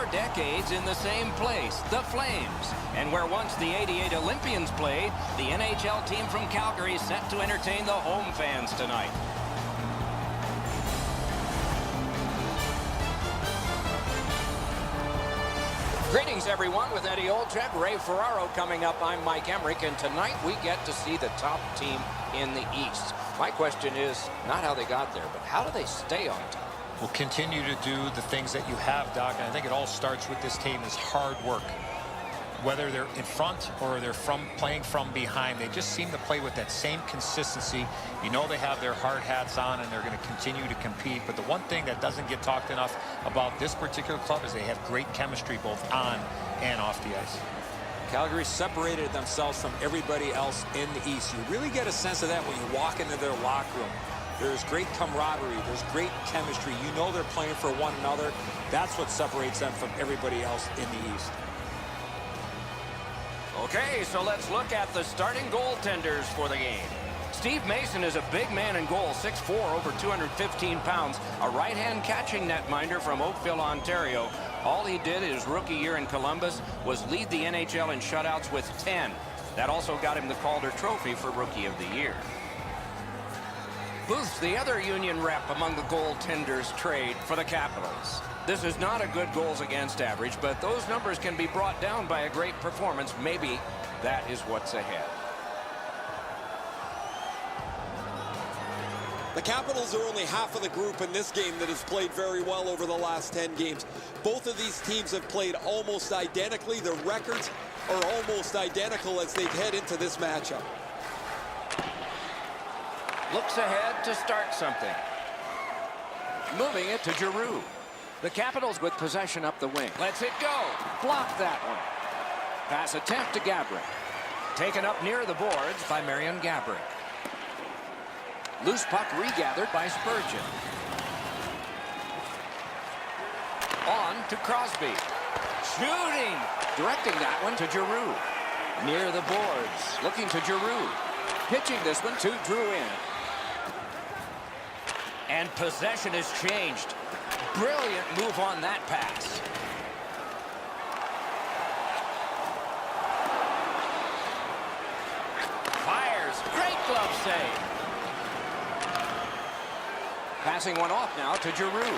4 decades in the same place, the Flames. And where once the '88 Olympians played, the NHL team from Calgary is set to entertain the home fans tonight. Greetings, everyone. With Eddie Olczyk, Ray Ferraro coming up. I'm Mike Emmerich, and tonight we get to see the top team in the East. My question is not how they got there, but how do they stay on top? Will continue to do the things that you have, Doc, and I think it all starts with this team is hard work. Whether they're in front or they're playing from behind, they just seem to play with that same consistency. You know they have their hard hats on and they're going to continue to compete. But the one thing that doesn't get talked enough about this particular club is they have great chemistry both on and off the ice. Calgary separated themselves from everybody else in the East. You really get a sense of that when you walk into their locker room. There's great camaraderie. There's great chemistry. You know they're playing for one another. That's what separates them from everybody else in the East. Okay, so let's look at the starting goaltenders for the game. Steve Mason is a big man in goal, 6'4", over 215 pounds, a right-hand catching netminder from Oakville, Ontario. All he did his rookie year in Columbus was lead the NHL in shutouts with 10. That also got him the Calder Trophy for Rookie of the Year. Booth's the other Union rep among the goaltenders trade for the Capitals. This is not a good goals against average, but those numbers can be brought down by a great performance. Maybe that is what's ahead. The Capitals are only half of the group in this game that has played very well over the last 10 games. Both of these teams have played almost identically. Their records are almost identical as they head into this matchup. Looks ahead to start something. Moving it to Giroux. The Capitals with possession up the wing. Lets it go. Block that one. Pass attempt to Gabrick. Taken up near the boards by Marion Gabrick. Loose puck regathered by Spurgeon. On to Crosby. Shooting. Directing that one to Giroux. Near the boards. Looking to Giroux. Pitching this one to Drouin. And possession has changed. Brilliant move on that pass. Fires. Great glove save. Passing one off now to Giroux.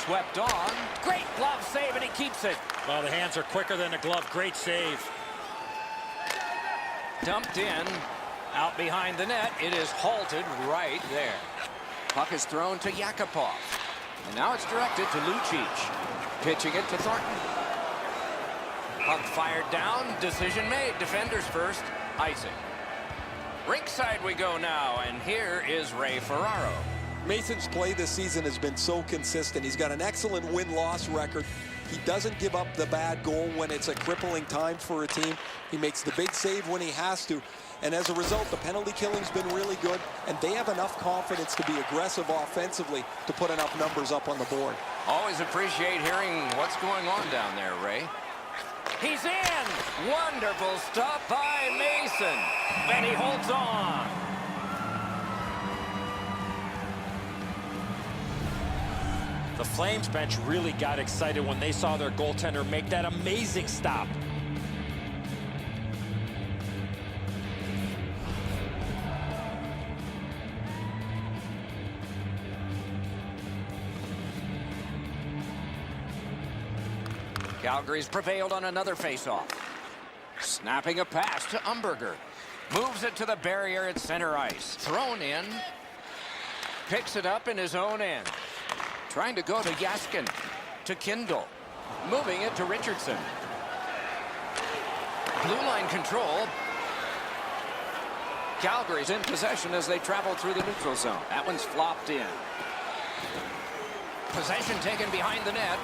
Swept on. Great glove save, and he keeps it. Well, the hands are quicker than the glove. Great save. Dumped in. Out behind the net. It is halted right there. Puck is thrown to Yakupov. And now it's directed to Lucic. Pitching it to Thornton. Puck fired down. Decision made. Defenders first. Icing. Rinkside we go now. And here is Ray Ferraro. Mason's play this season has been so consistent. He's got an excellent win-loss record. He doesn't give up the bad goal when it's a crippling time for a team. He makes the big save when he has to. And as a result, the penalty killing's been really good, and they have enough confidence to be aggressive offensively to put enough numbers up on the board. Always appreciate hearing what's going on down there, Ray. He's in! Wonderful stop by Mason. And he holds on. The Flames bench really got excited when they saw their goaltender make that amazing stop. Calgary's prevailed on another faceoff. Snapping a pass to Umberger. Moves it to the barrier at center ice. Thrown in. Picks it up in his own end. Trying to go to Yaskin. To Kindle. Moving it to Richardson. Blue line control. Calgary's in possession as they travel through the neutral zone. That one's flopped in. Possession taken behind the net.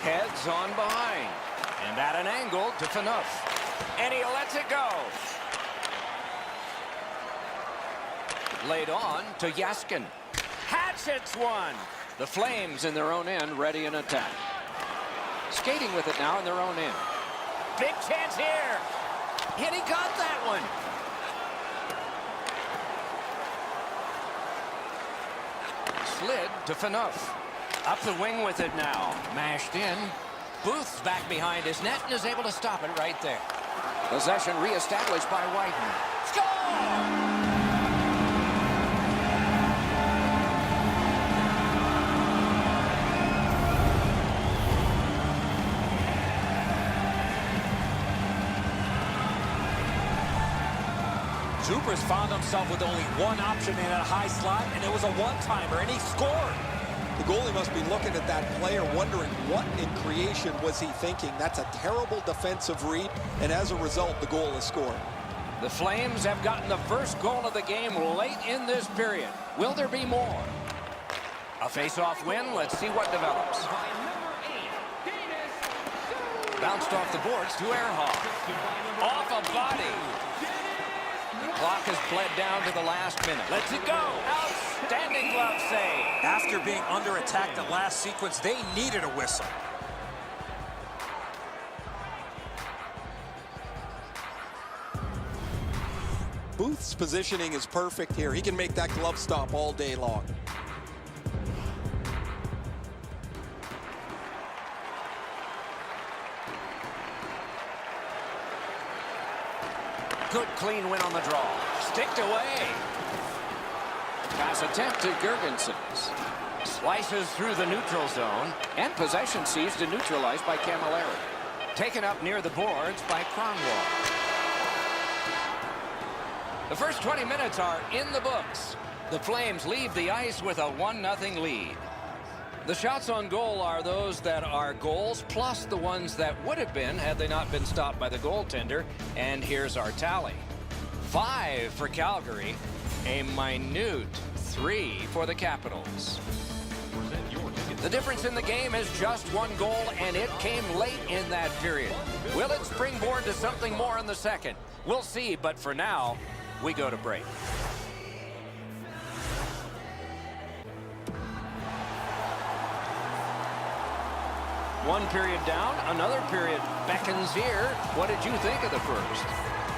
Heads on behind. And at an angle to Phaneuf. And he lets it go. Laid on to Yaskin. Hatchets one. The Flames in their own end, ready in attack. Skating with it now in their own end. Big chance here. And he got that one. Slid to Phaneuf. Up the wing with it now. Mashed in. Booth's back behind his net and is able to stop it right there. Possession reestablished by Whiten. Score! Zubrus found himself with only one option in a high slot, and it was a one-timer, and he scored. The goalie must be looking at that player, wondering what in creation was he thinking. That's a terrible defensive read, and as a result, the goal is scored. The Flames have gotten the first goal of the game late in this period. Will there be more? A face-off win. Let's see what develops. Bounced off the boards to Ehrhoff. Off a body. The clock has bled down to the last minute. Let's it go. Outstanding glove save. After being under attack the last sequence, they needed a whistle. Booth's positioning is perfect here. He can make that glove stop all day long. Good clean win on the draw. Sticked away. Pass attempt to Girgensons. Slices through the neutral zone. And possession seized and neutralized by Camilleri. Taken up near the boards by Kronwall. The first 20 minutes are in the books. The Flames leave the ice with a 1-0 lead. The shots on goal are those that are goals, plus the ones that would have been had they not been stopped by the goaltender. And here's our tally. 5 for Calgary, a minute 3 for the Capitals. The difference in the game is just 1 goal, and it came late in that period. Will it springboard to something more in the second? We'll see, but for now, we go to break. One period down, another period beckons here. What did you think of the first?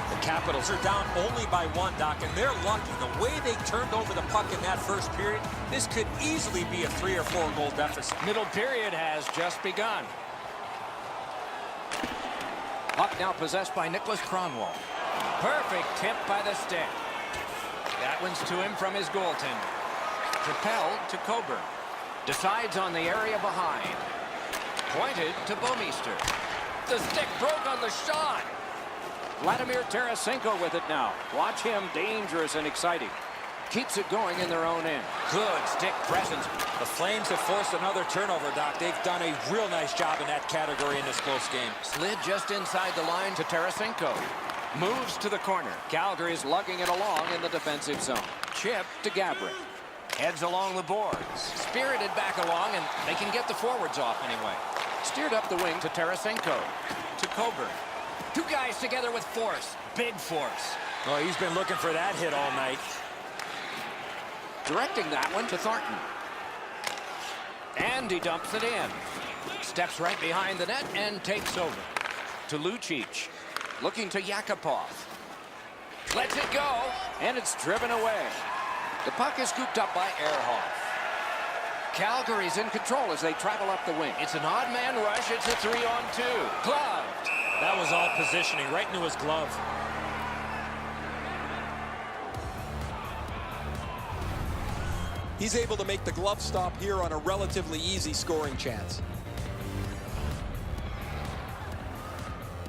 The Capitals are down only by 1, Doc, and they're lucky. The way they turned over the puck in that first period, this could easily be a 3 or 4 goal deficit. Middle period has just begun. Puck now possessed by Nicholas Kronwall. Perfect tip by the stick. That one's to him from his goaltender. Propelled to Coburn. Decides on the area behind. Pointed to Bouwmeester. The stick broke on the shot. Vladimir Tarasenko with it now. Watch him, dangerous and exciting. Keeps it going in their own end. Good stick presence. The Flames have forced another turnover, Doc. They've done a real nice job in that category in this close game. Slid just inside the line to Tarasenko. Moves to the corner. Calgary's lugging it along in the defensive zone. Chip to Gabrick. Heads along the boards. Spirited back along, and they can get the forwards off anyway. Steered up the wing to Tarasenko. To Coburn. 2 guys together with force. Big force. Oh, he's been looking for that hit all night. Directing that one to Thornton. And he dumps it in. Steps right behind the net and takes over. To Lucic. Looking to Yakupov. Lets it go, and it's driven away. The puck is scooped up by Ehrhoff. Calgary's in control as they travel up the wing. It's an odd man rush. It's a 3-on-2. Gloved. That was all positioning right into his glove. He's able to make the glove stop here on a relatively easy scoring chance.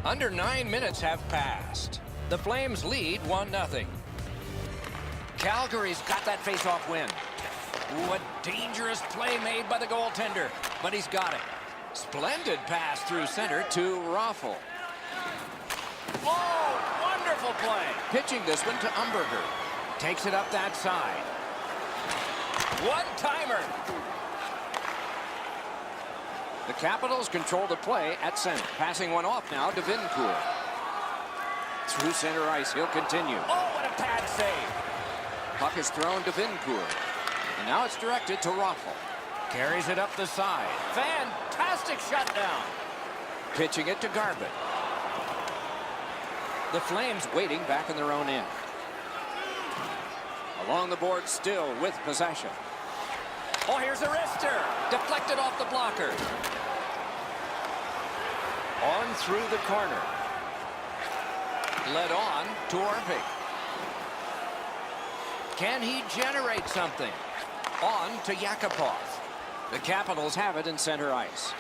Under 9 minutes have passed. The Flames lead 1-0. Calgary's got that face-off win. What dangerous play made by the goaltender, but he's got it. Splendid pass through center to Raffl. Oh, wonderful play. Pitching this one to Umberger. Takes it up that side. One-timer. The Capitals control the play at center. Passing one off now to Vincourt. Through center ice, he'll continue. Oh, what a pad save. Puck is thrown to Vincourt. And now it's directed to Raffl. Carries it up the side. Fantastic shutdown. Pitching it to Garbutt. The Flames waiting back in their own end. Along the board still with possession. Oh, here's a wrister. Deflected off the blocker. On through the corner. Led on to Orpik. Can he generate something? On to Yakupov. The Capitals have it in center ice.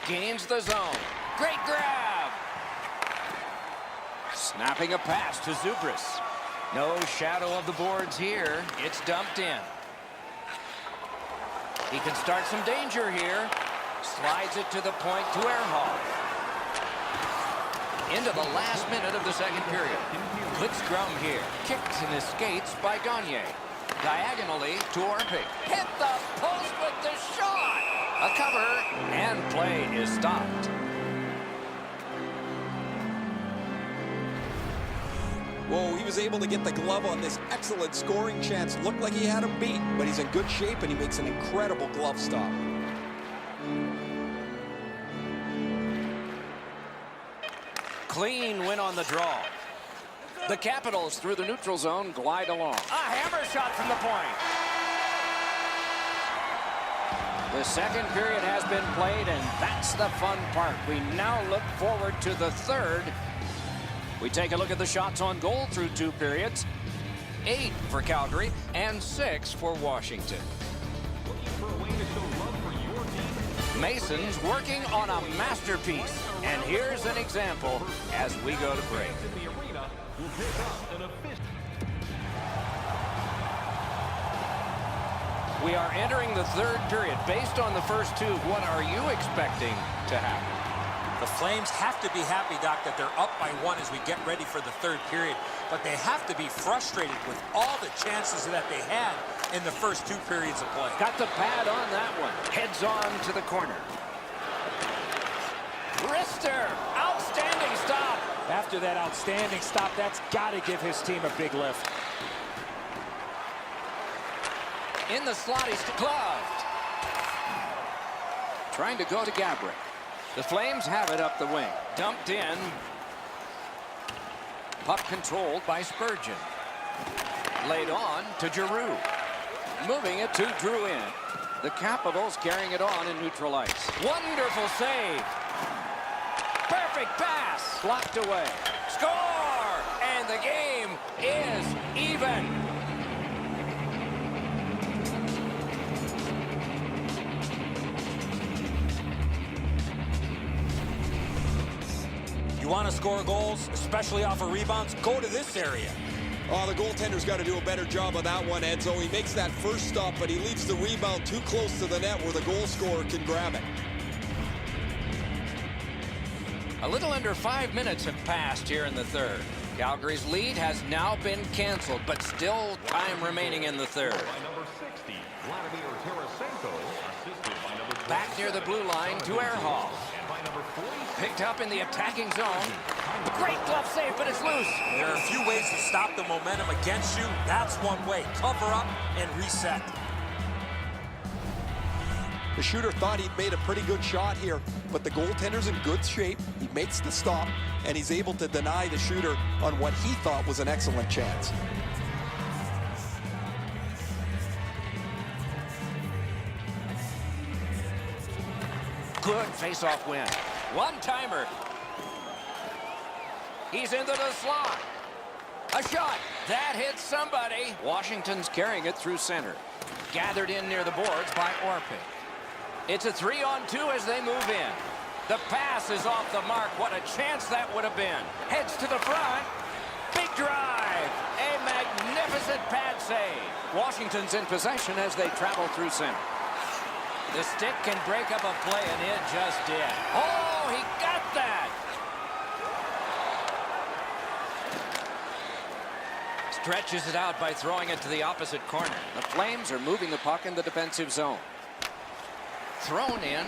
Gains the zone. Great grab. Snapping a pass to Zubris. No shadow of the boards here. It's dumped in. He can start some danger here. Slides it to the point to Ehrhoff. Into the last minute of the second period. Good scrum here. Kicks and escapes by Gagne. Diagonally to Orpik. Hit the post with the shot. A cover, and play is stopped. Whoa, he was able to get the glove on this excellent scoring chance. Looked like he had him beat, but he's in good shape, and he makes an incredible glove stop. Clean win on the draw. The Capitals, through the neutral zone, glide along. A hammer shot from the point. The second period has been played, and that's the fun part. We now look forward to the third. We take a look at the shots on goal through 2 periods. 8 for Calgary and 6 for Washington. Mason's working on a masterpiece. And here's an example as we go to break. We are entering the third period. Based on the first 2, what are you expecting to happen? The Flames have to be happy, Doc, that they're up by 1 as we get ready for the third period. But they have to be frustrated with all the chances that they had in the first 2 periods of play. Got the pad on that one. Heads on to the corner. Wrister, outstanding stop. After that outstanding stop, that's got to give his team a big lift. In the slot, he's gloved. Trying to go to Gabrick. The Flames have it up the wing. Dumped in. Puck controlled by Spurgeon. Laid on to Giroux. Moving it to Drouin. The Capitals carrying it on in neutral ice. Wonderful save. Perfect pass. Blocked away. Score! And the game is even. You want to score goals, especially off of rebounds? Go to this area. Oh, the goaltender's got to do a better job of that one, Enzo. He makes that first stop, but he leaves the rebound too close to the net where the goal scorer can grab it. A little under 5 minutes have passed here in the third. Calgary's lead has now been canceled, but still time remaining in the third. Back near the blue line to Ehrhoff. Picked up in the attacking zone. Great glove save, but it's loose. There are a few ways to stop the momentum against you. That's one way. Cover up and reset. The shooter thought he'd made a pretty good shot here, but the goaltender's in good shape. He makes the stop, and he's able to deny the shooter on what he thought was an excellent chance. Good face-off win. One-timer. He's into the slot. A shot. That hits somebody. Washington's carrying it through center. Gathered in near the boards by Orpik. It's a 3-on-2 as they move in. The pass is off the mark. What a chance that would have been. Heads to the front. Big drive. A magnificent pad save. Washington's in possession as they travel through center. The stick can break up a play, and it just did. Oh, he got that. Stretches it out by throwing it to the opposite corner. The Flames are moving the puck in the defensive zone. Thrown in,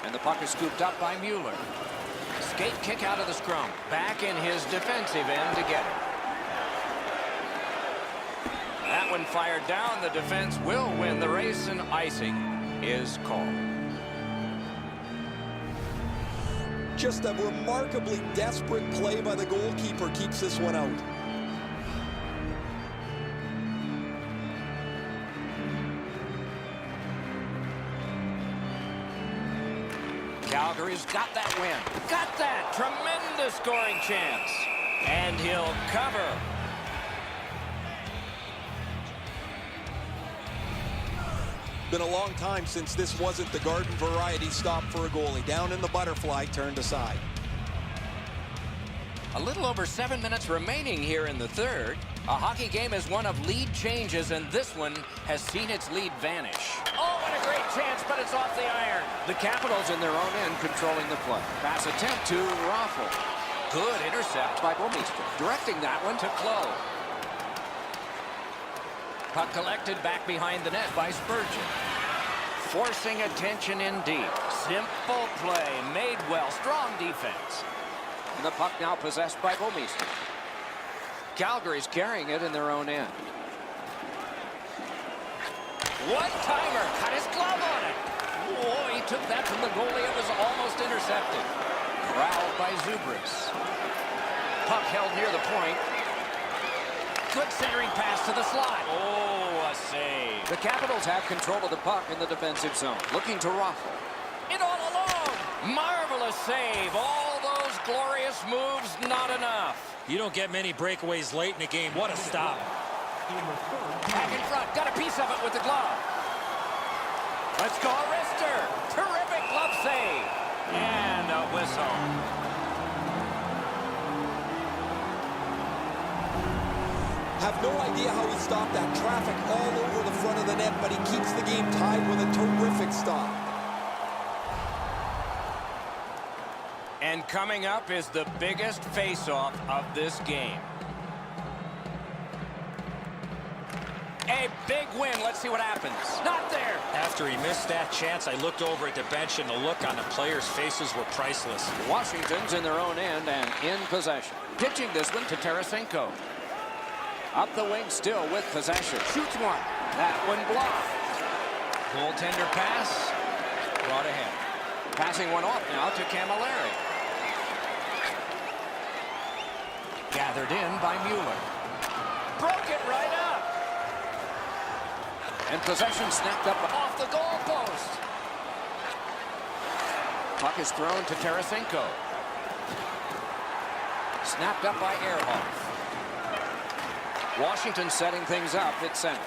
and the puck is scooped up by Mueller. Skate kick out of the scrum. Back in his defensive end to get it. That one fired down. The defense will win the race, and icing is called. Just a remarkably desperate play by the goalkeeper keeps this one out. Calgary's got that win. Got that tremendous scoring chance. And he'll cover. Been a long time since this wasn't the garden variety stop for a goalie. Down in the butterfly, turned aside. A little over 7 minutes remaining here in the third. A hockey game is one of lead changes, and this one has seen its lead vanish. Oh, what a great chance, but it's off the iron. The Capitals in their own end controlling the play. Pass attempt to Raffle. Good intercept by Bouwmeester. Directing that one to Clough. Puck collected back behind the net by Spurgeon. Forcing attention in deep. Simple play, made well, strong defense. And the puck now possessed by Bouwmeester. Calgary's carrying it in their own end. One-timer, cut his glove on it. Oh, he took that from the goalie. It was almost intercepted. Corralled by Zubris. Puck held near the point. Good centering pass to the slot. Oh, a save. The Capitals have control of the puck in the defensive zone. Looking to Raffle. It all alone. Marvelous save. All those glorious moves, not enough. You don't get many breakaways late in the game. What a stop. Back in front. Got a piece of it with the glove. Let's go, wrister. Terrific glove save. And a whistle. Have no idea how he stopped that traffic all over the front of the net, but he keeps the game tied with a terrific stop. And coming up is the biggest face-off of this game. A big win. Let's see what happens. Not there. After he missed that chance, I looked over at the bench, and the look on the players' faces were priceless. Washington's in their own end and in possession. Pitching this one to Tarasenko. Up the wing still with possession. Shoots one. That one blocked. Goaltender pass. Brought ahead. Passing one off now to Camilleri. Gathered in by Mueller. Broke it right up. And possession snapped up off the goalpost. Puck is thrown to Tarasenko. Snapped up by Ehrhoff. Washington setting things up at center.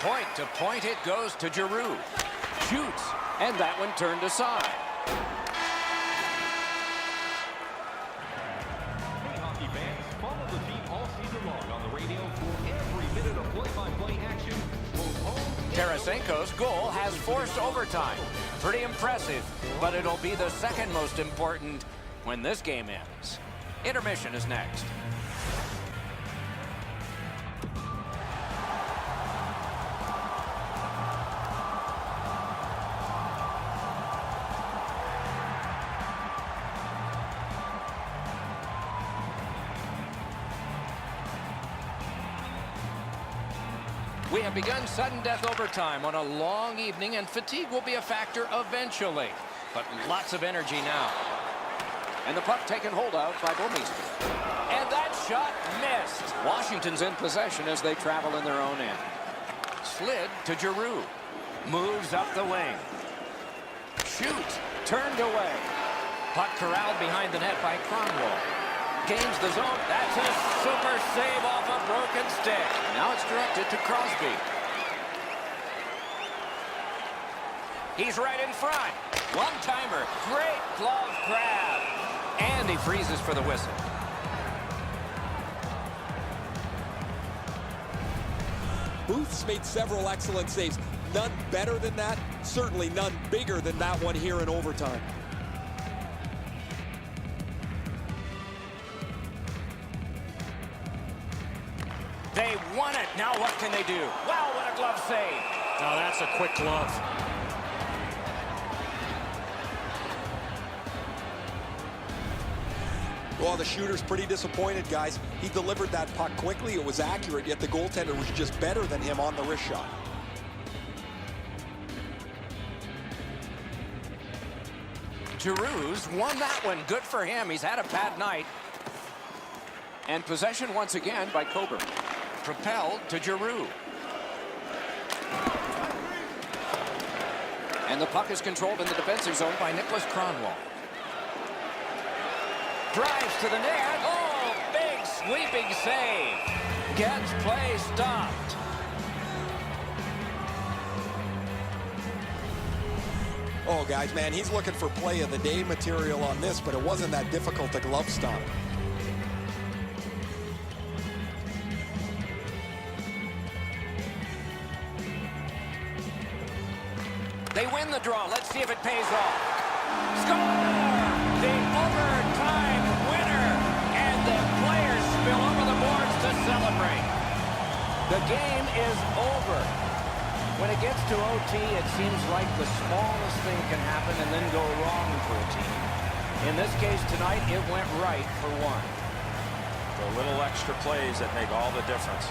Point to point it goes to Giroux. Shoots, and that one turned aside. Hey, hockey fans, follow the team all season long on the radio for every minute of play-by-play action. Both home. Tarasenko's goal has forced overtime. Pretty impressive, but it'll be the second most important when this game ends. Intermission is next. We have begun sudden death overtime on a long evening, and fatigue will be a factor eventually. But lots of energy now. And the puck taken hold of by Bouwmeester. And that shot missed. Washington's in possession as they travel in their own end. Slid to Giroux. Moves up the wing. Shoots. Turned away. Puck corralled behind the net by Kronwall. Gains the zone. That's a super save off a broken stick. Now it's directed to Crosby. He's right in front. One-timer. Great glove grab. And he freezes for the whistle. Booth's made several excellent saves. None better than that. Certainly none bigger than that one here in overtime. They won it. Now what can they do? Wow, what a glove save. Now that's a quick glove. Well, the shooter's pretty disappointed, guys. He delivered that puck quickly. It was accurate, yet the goaltender was just better than him on the wrist shot. Giroux's won that one. Good for him. He's had a bad night. And possession once again by Coburn. Propelled to Giroux. And the puck is controlled in the defensive zone by Nicholas Kronwall. Drives to the net. Oh, big sweeping save. Gets play stopped. Oh, guys, man, he's looking for play of the day material on this, but it wasn't that difficult to glove stop. They win the draw. Let's see if it pays off. Score! The overtime winner. And the players spill over the boards to celebrate. The game is over. When it gets to OT, it seems like the smallest thing can happen and then go wrong for a team. In this case tonight, it went right for one. The little extra plays that make all the difference.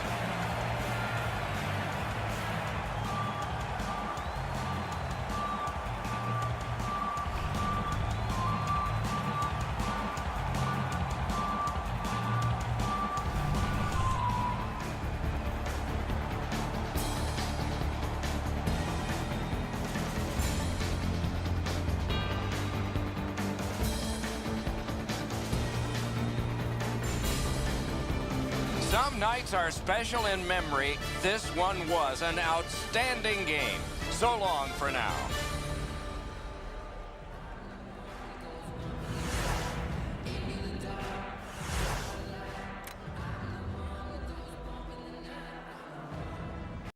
Some nights are special in memory. This one was an outstanding game. So long for now.